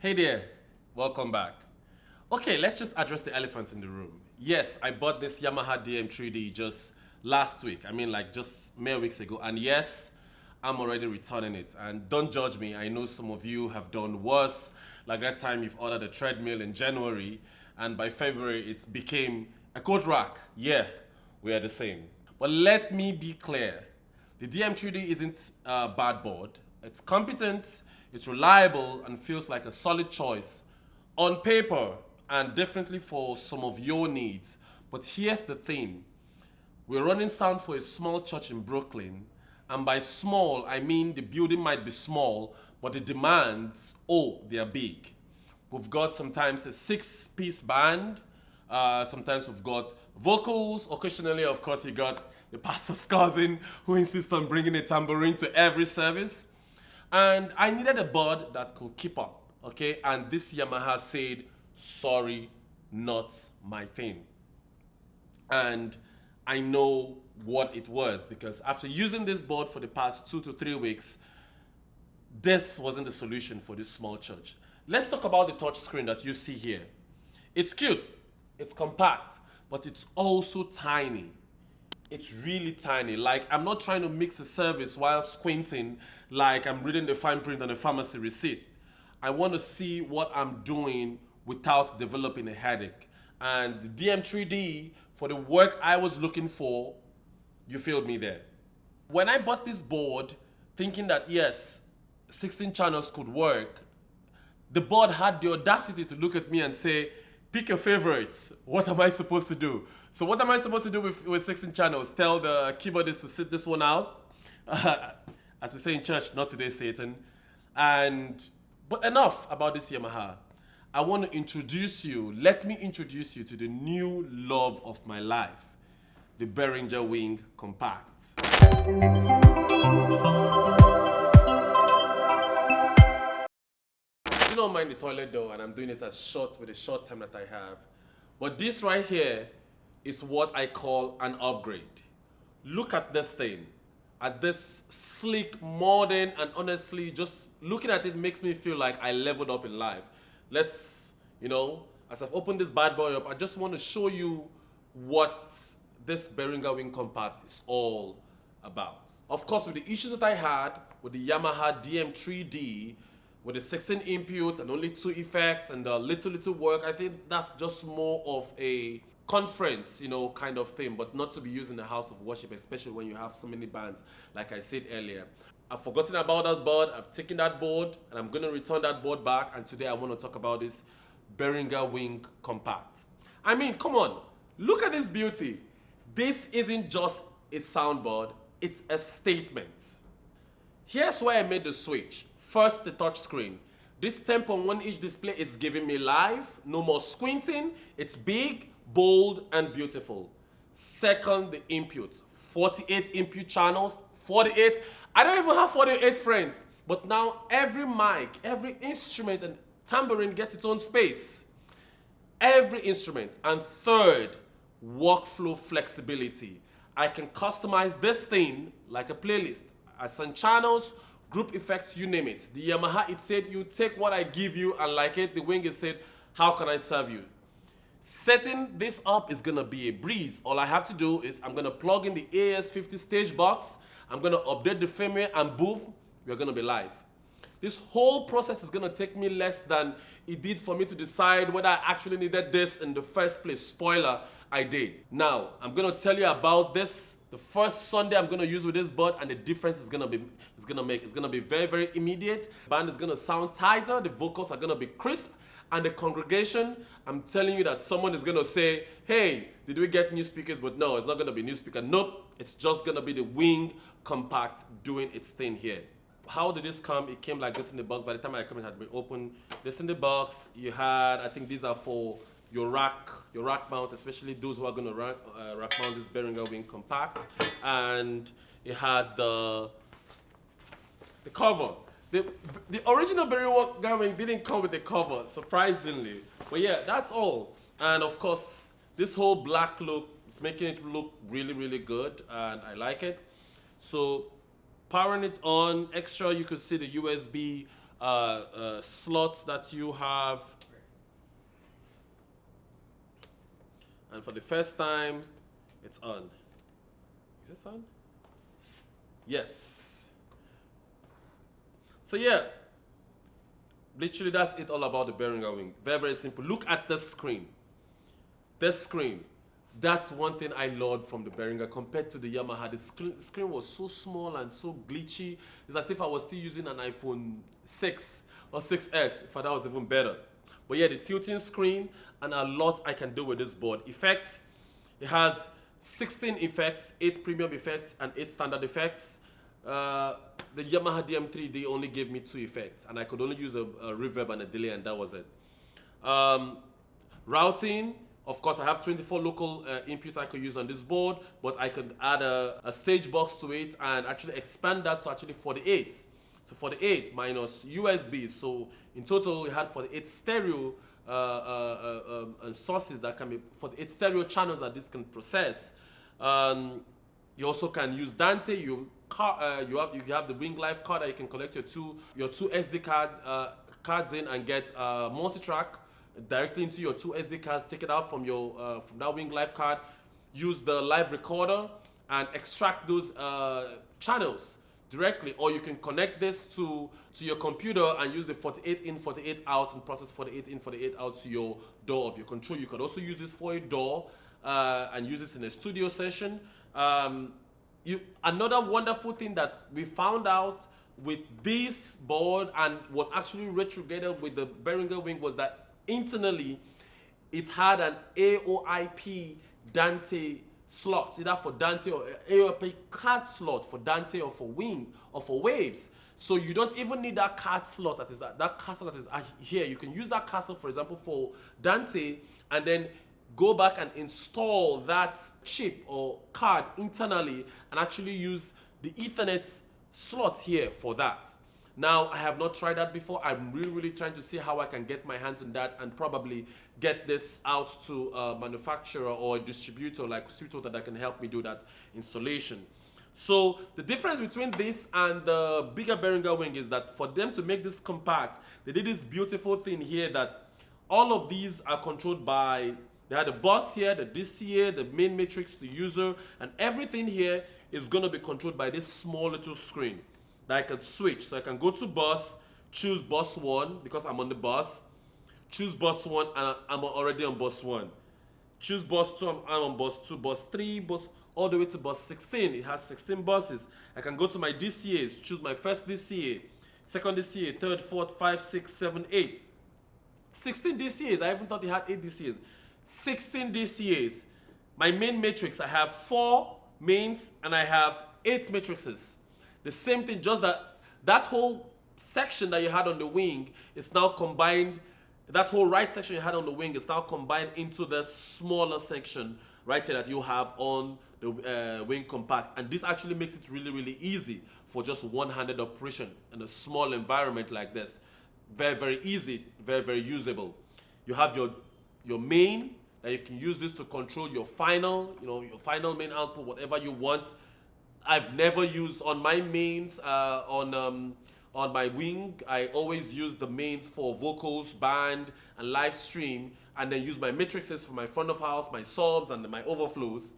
Hey there, welcome back. Okay, let's just address the elephant in the room. Yes, I bought this Yamaha DM3-D just last week. I mean, like just mere weeks ago. And yes, I'm already returning it. And don't judge me. I know some of you have done worse. Like that time you've ordered a treadmill in January, and by February it became a coat rack. Yeah, we are the same. But let me be clear. The DM3-D isn't a bad board. It's competent, it's reliable, and feels like a solid choice on paper and definitely for some of your needs. But here's the thing. We're running sound for a small church in Brooklyn. And by small, I mean the building might be small, but the demands, oh, they are big. We've got sometimes a 6-piece band. Sometimes we've got vocals. Occasionally, of course, you got the pastor's cousin who insists on bringing a tambourine to every service. And I needed a board that could keep up, okay? And this Yamaha said, sorry, not my thing. And I know what it was because after using this board for the past 2 to 3 weeks, this wasn't the solution for this small church. Let's talk about the touch screen that you see here. It's cute, it's compact, but it's also tiny. It's really tiny. Like, I'm not trying to mix a service while squinting like I'm reading the fine print on a pharmacy receipt. I want to see what I'm doing without developing a headache. And the DM3-D, for the work I was looking for, you failed me there. When I bought this board, thinking that yes, 16 channels could work, the board had the audacity to look at me and say, pick your favorites. What am I supposed to do? So what am I supposed to do with 16 channels? Tell the keyboardist to sit this one out? As we say in church, not today, Satan. But enough about this Yamaha. I want to let me introduce you to the new love of my life, the Behringerwing Compact. You don't mind the toilet though, and I'm doing it with a short time that I have. But this right here is what I call an upgrade. Look at this thing, at this sleek, modern, and honestly, just looking at it makes me feel like I leveled up in life. Let's, as I've opened this bad boy up, I just want to show you what this Behringerwing Compact is all about. Of course, with the issues that I had with the Yamaha DM3-D, with the 16 inputs and only 2 effects and the little work, I think that's just more of a conference, kind of thing, but not to be used in the house of worship, especially when you have so many bands, like I said earlier. I've forgotten about that board, I've taken that board, and I'm going to return that board back, and today I want to talk about this Behringerwing Compact. I mean, come on, look at this beauty. This isn't just a soundboard, it's a statement. Here's where I made the switch. First, the touch screen. This 10.1-inch display is giving me life, no more squinting. It's big, bold, and beautiful. Second, the inputs. 48 input channels, 48. I don't even have 48 friends. But now every mic, every instrument, and tambourine gets its own space. Every instrument. And third, workflow flexibility. I can customize this thing like a playlist. I send channels, group effects, you name it. The Yamaha, it said, you take what I give you and like it. The Wing, it said, how can I serve you? Setting this up is gonna be a breeze. All I have to do is I'm gonna plug in the AS50 stage box, I'm gonna update the firmware, and boom, we're gonna be live. This whole process is gonna take me less than it did for me to decide whether I actually needed this in the first place. Spoiler, I did. Now, I'm gonna tell you about this. The first Sunday I'm gonna use with this board, and the difference is gonna be very, very immediate. The band is gonna sound tighter, the vocals are gonna be crisp, and the congregation, I'm telling you that someone is gonna say, hey, did we get new speakers? But no, it's not gonna be new speaker. Nope, it's just gonna be the Wing Compact doing its thing here. How did this come? It came like this in the box. By the time I come, it had been opened. This in the box, you had, I think these are for your rack mount, especially those who are going to rack mount this Behringerwing Compact. And it had the cover. The original Behringerwing didn't come with a cover, surprisingly. But yeah, that's all. And of course, this whole black look is making it look really, really good, and I like it. So powering it on, extra, you could see the USB slots that you have. And for the first time, it's on. Is this on? Yes. So yeah, literally that's it all about the Behringerwing. Very, very simple. Look at this screen. This screen. That's one thing I loved from the Behringer compared to the Yamaha. The screen was so small and so glitchy. It's as if I was still using an iPhone 6 or 6S, if that was even better. But yeah, the tilting screen and a lot I can do with this board. Effects, it has 16 effects, 8 premium effects and 8 standard effects. The Yamaha DM3-D only gave me 2 effects and I could only use a reverb and a delay and that was it. Routing, of course I have 24 local inputs I could use on this board, but I could add a stage box to it and actually expand that to actually 48. So 48 minus USB, so in total we had 48 stereo sources that can be 48 stereo channels that this can process. You also can use Dante. You have the Wing Life card that you can connect your two SD cards in and get multi-track directly into your 2 SD cards. Take it out from your from that Wing Life card. Use the live recorder and extract those channels directly, or you can connect this to your computer and use the 48 in, 48 out and process 48 in, 48 out to your DAW of your control. You could also use this for a DAW and use this in a studio session. Another wonderful thing that we found out with this board and was actually retrograded with the Behringerwing was that internally it had an AOIP Dante slot, either for Dante or AOIP card slot for Dante or for Wing or for Waves. So you don't even need that card slot that card slot that is here. You can use that card slot, for example, for Dante and then go back and install that chip or card internally and actually use the Ethernet slot here for that. Now, I have not tried that before. I'm really trying to see how I can get my hands on that and probably get this out to a manufacturer or a distributor like Sweetwater that can help me do that installation. So the difference between this and the bigger Behringerwing is that for them to make this compact, they did this beautiful thing here that all of these are controlled by, they had the bus here, the DCA, the main matrix, the user, and everything here is going to be controlled by this small little screen that I can switch. So I can go to bus, choose bus 1 because I'm on the bus, choose bus 1 and I'm already on bus 1. Choose bus 2, I'm on bus 2, bus 3, bus all the way to bus 16. It has 16 buses. I can go to my DCAs, choose my first DCA, second DCA, third, fourth, 5, 6, 7, 8. 16 DCAs. I even thought they had 8 DCAs. 16 DCAs. My main matrix, I have 4 mains and I have 8 matrices. The same thing, just that whole section that you had on the wing is now combined. That whole right section you had on the wing is now combined into the smaller section right here that you have on the wing compact. And this actually makes it really easy for just one-handed operation in a small environment like this. Very easy, very usable. You have your main, that you can use this to control your final, your final main output, whatever you want. I've never used on my mains on my wing. I always use the mains for vocals, band, and live stream, and then use my matrices for my front of house, my subs, and my overflows.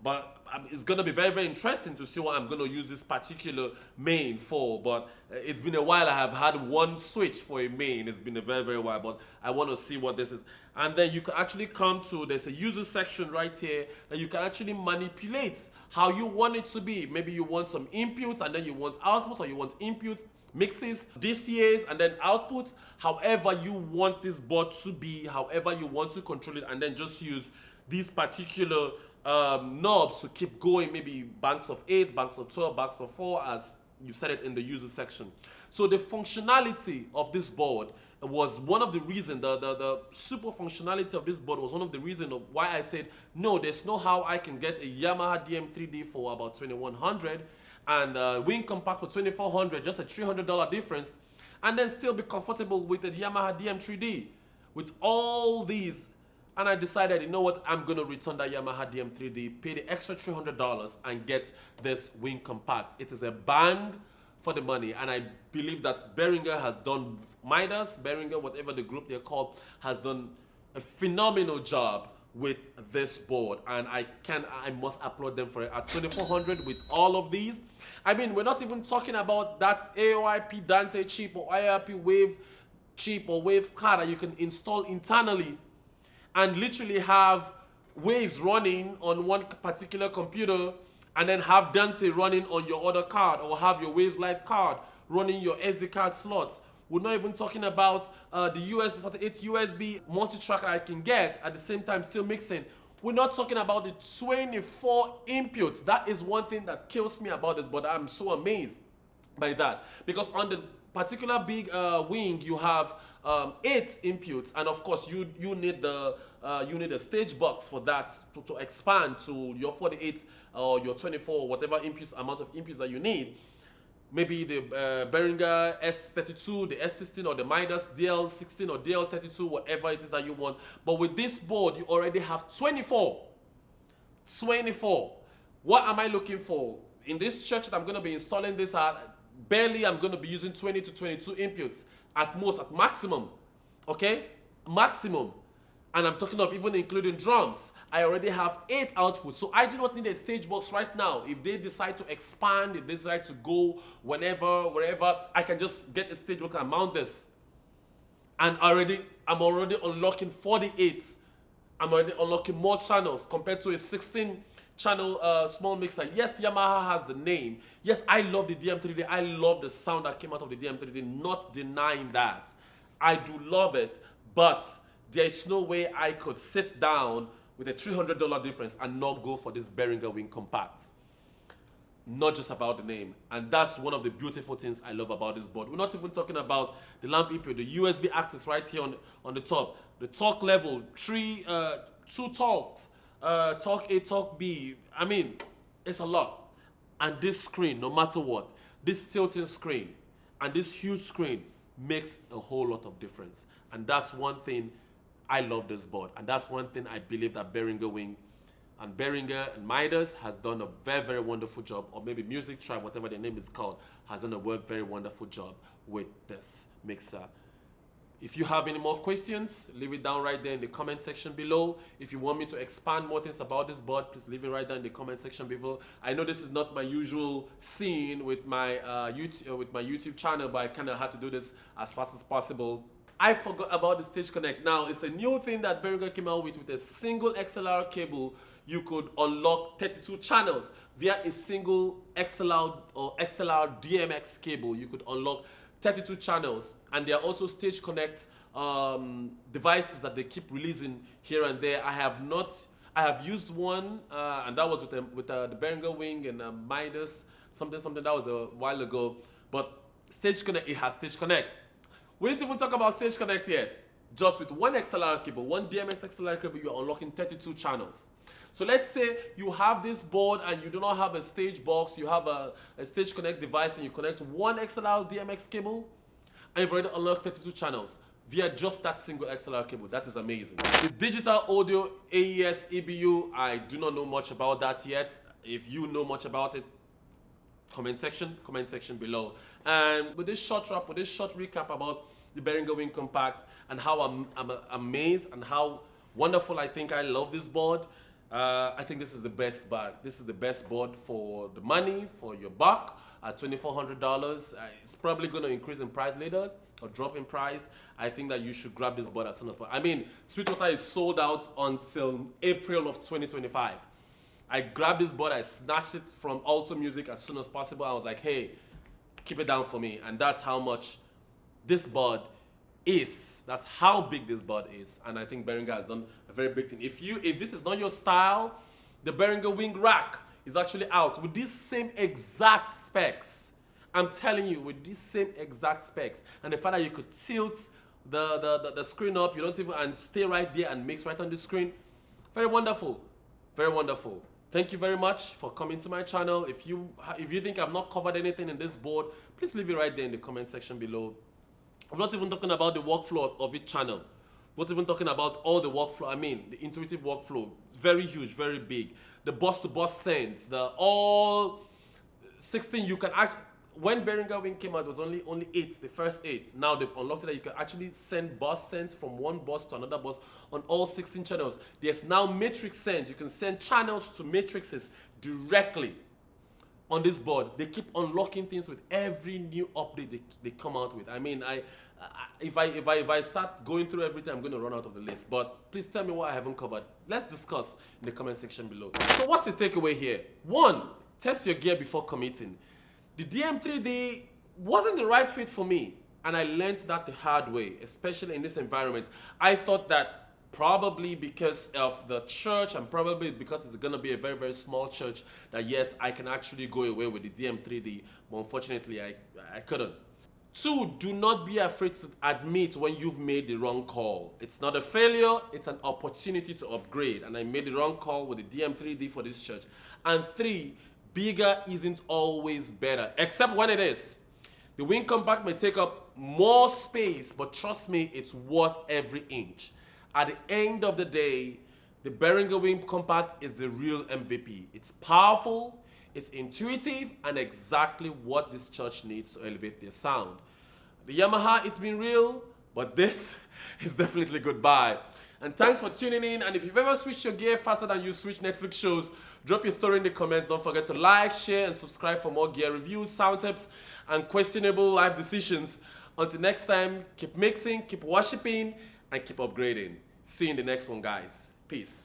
But it's gonna be very interesting to see what I'm gonna use this particular main for. But it's been a while. I have had one switch for a main. It's been a very while, but I want to see what this is. And then you can actually come to, there's a user section right here that you can actually manipulate how you want it to be. Maybe you want some inputs and then you want outputs, or you want inputs, mixes, DCAs, and then outputs. However you want this board to be, however you want to control it, and then just use these particular knobs to keep going, maybe banks of 8, banks of 12, banks of 4, as you said it in the user section. So the functionality of this board was one of the reasons, the super functionality of this board was one of the reasons of why I said, no, there's no how I can get a Yamaha DM3-D for about $2,100 and Wing Compact for $2,400, just a $300 difference, and then still be comfortable with the Yamaha DM3-D with all these. And I decided, you know what, I'm going to return that Yamaha DM3-D, pay the extra $300 and get this Wing Compact. It is a bang for the money. And I believe that Behringer has done, Midas, Behringer, whatever the group they're called, has done a phenomenal job with this board, and I must applaud them for it. At 2400 with all of these, I mean, we're not even talking about that AOIP Dante chip or IRP Wave chip or Waves card that you can install internally and literally have Waves running on one particular computer and then have Dante running on your other card, or have your Waves Live card running your SD card slots. We're not even talking about the USB 48 USB multi-track that I can get at the same time still mixing. We're not talking about the 24 inputs. That is one thing that kills me about this, but I'm so amazed by that. Because on the particular big wing, you have 8 inputs, and of course you need a stage box for that to expand to your 48 or your 24, whatever amount of inputs that you need. Maybe the Behringer S32, the S16, or the Midas DL16 or DL32, whatever it is that you want. But with this board, you already have 24. 24. What am I looking for? In this church that I'm going to be installing this at, barely I'm going to be using 20 to 22 inputs. At most, at maximum. Okay? Maximum. And I'm talking of even including drums. I already have 8 outputs, so I do not need a stage box right now. If they decide to expand, if they decide to go whenever, wherever, I can just get a stage box and mount this. And I'm already unlocking 48. I'm already unlocking more channels compared to a 16 channel small mixer. Yes, Yamaha has the name. Yes, I love the DM3-D. I love the sound that came out of the DM3-D. Not denying that. I do love it, but there is no way I could sit down with a $300 difference and not go for this Behringerwing Compact. Not just about the name. And that's one of the beautiful things I love about this board. We're not even talking about the lamp input, the USB access right here on the top. The torque level, 2 torques, torque A, torque B. I mean, it's a lot. And this screen, no matter what, this tilting screen and this huge screen makes a whole lot of difference. And that's one thing I love this board, and that's one thing I believe that Behringerwing and Behringer and Midas has done a very, very wonderful job, or maybe Music Tribe, whatever their name is called, has done a very wonderful job with this mixer. If you have any more questions, leave it down right there in the comment section below. If you want me to expand more things about this board, please leave it right there in the comment section below. I know this is not my usual scene with my YouTube channel, but I kind of had to do this as fast as possible. I forgot about the Stage Connect. Now, it's a new thing that Behringer came out with a single XLR cable. You could unlock 32 channels via a single XLR or XLR DMX cable. You could unlock 32 channels, and there are also Stage Connect devices that they keep releasing here and there. I have used one, and that was with the Behringerwing and Midas something. That was a while ago. But Stage Connect, it has Stage Connect. We didn't even talk about Stage Connect yet. Just with one XLR cable, one DMX XLR cable, you're unlocking 32 channels. So let's say you have this board and you do not have a stage box, you have a Stage Connect device, and you connect one XLR DMX cable, and you've already unlocked 32 channels via just that single XLR cable. That is amazing. The digital audio AES EBU, I do not know much about that yet. If you know much about it, comment section below. And with this short recap about the Behringerwing Compact and how I'm amazed and how wonderful I think I love this board, I think this is the best bag. This is the best board for the money, for your buck at $2,400. It's probably going to increase in price later or drop in price. I think that you should grab this board as soon as possible. I mean, Sweetwater is sold out until April of 2025. I grabbed this board, I snatched it from Alto Music as soon as possible. I was like, hey, keep it down for me. And that's how much this board is. That's how big this board is. And I think Behringer has done a very big thing. If this is not your style, the Behringerwing rack is actually out with these same exact specs. I'm telling you, with these same exact specs. And the fact that you could tilt the screen up, you don't even, and stay right there and mix right on the screen. Very wonderful. Very wonderful. Thank you very much for coming to my channel. If you think I've not covered anything in this board, please leave it right there in the comment section below. I'm not even talking about the workflow of each channel. I'm not even talking about all the workflow. I mean, the intuitive workflow. It's very huge, very big. The bus-to-bus sends, the all 16 you can actually. when Behringerwing came out, it was only 8, the first 8. Now they've unlocked it that you can actually send bus sends from one bus to another bus on all 16 channels. There's now matrix sends. You can send channels to matrices directly on this board. They keep unlocking things with every new update they come out with. I mean, if I start going through everything, I'm going to run out of the list. But please tell me what I haven't covered. Let's discuss in the comment section below. So what's the takeaway here? 1, test your gear before committing. The DM3-D wasn't the right fit for me, and I learned that the hard way, especially in this environment. I thought that probably because of the church and probably because it's going to be a very, very small church, that yes, I can actually go away with the DM3-D, but unfortunately I couldn't. 2, do not be afraid to admit when you've made the wrong call. It's not a failure, it's an opportunity to upgrade, and I made the wrong call with the DM3-D for this church. And 3, bigger isn't always better, except when it is. The wing compact may take up more space, but trust me, it's worth every inch. At the end of the day, the Behringer wing compact is the real MVP. It's powerful, it's intuitive, and exactly what this church needs to elevate their sound. The Yamaha, it's been real, but this is definitely goodbye. And thanks for tuning in. And if you've ever switched your gear faster than you switch Netflix shows, drop your story in the comments. Don't forget to like, share, and subscribe for more gear reviews, sound tips, and questionable life decisions. Until next time, keep mixing, keep worshiping, and keep upgrading. See you in the next one, guys. Peace.